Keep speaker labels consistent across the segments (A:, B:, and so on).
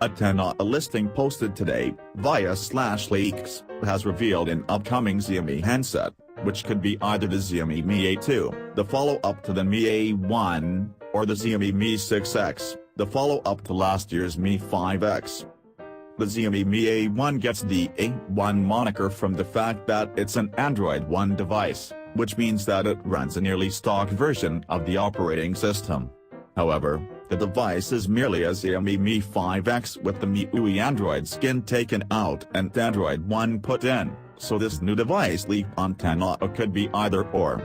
A: A TENAA listing posted today, via Slashleaks, has revealed an upcoming Xiaomi handset, which could be either the Xiaomi Mi A2, the follow-up to the Mi A1, or the Xiaomi Mi 6X, the follow-up to last year's Mi 5X. The Xiaomi Mi A1 gets the A1 moniker from the fact that it's an Android One device, which means that it runs a nearly stock version of the operating system. However, the device is merely a Xiaomi Mi 5X with the MIUI Android skin taken out and Android One put in, so this new device leaked on TENAA could be either or.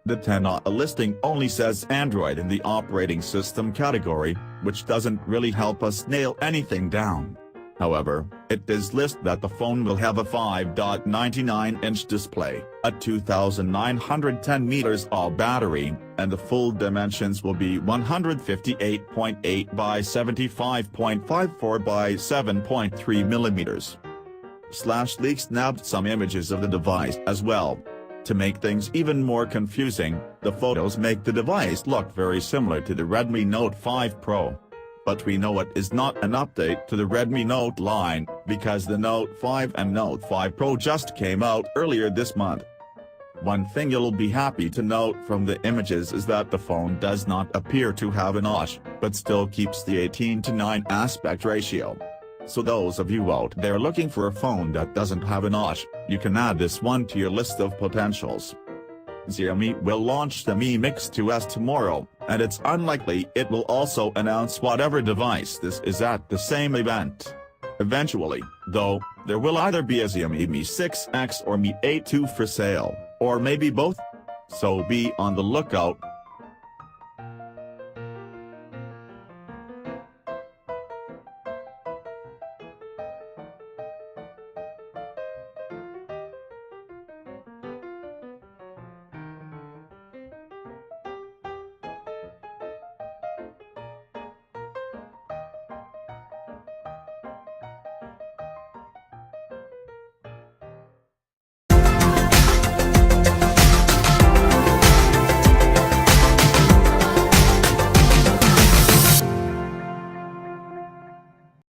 A: The TENAA listing only says Android in the operating system category, which doesn't really help us nail anything down. However, it does list that the phone will have a 5.99-inch display, a 2910 mAh battery, and the full dimensions will be 158.8 by 75.54 by 7.3 mm. Slashleaks nabbed some images of the device as well. To make things even more confusing, the photos make the device look very similar to the Redmi Note 5 Pro. But we know it is not an update to the Redmi Note line, because the Note 5 and Note 5 Pro just came out earlier this month. One thing you'll be happy to note from the images is that the phone does not appear to have a notch, but still keeps the 18:9 aspect ratio. So those of you out there looking for a phone that doesn't have a notch, you can add this one to your list of potentials. Xiaomi will launch the Mi Mix 2S tomorrow, and it's unlikely it will also announce whatever device this is at the same event. Eventually, though, there will either be a Xiaomi Mi 6X or Mi A2 for sale, or maybe both. So be on the lookout.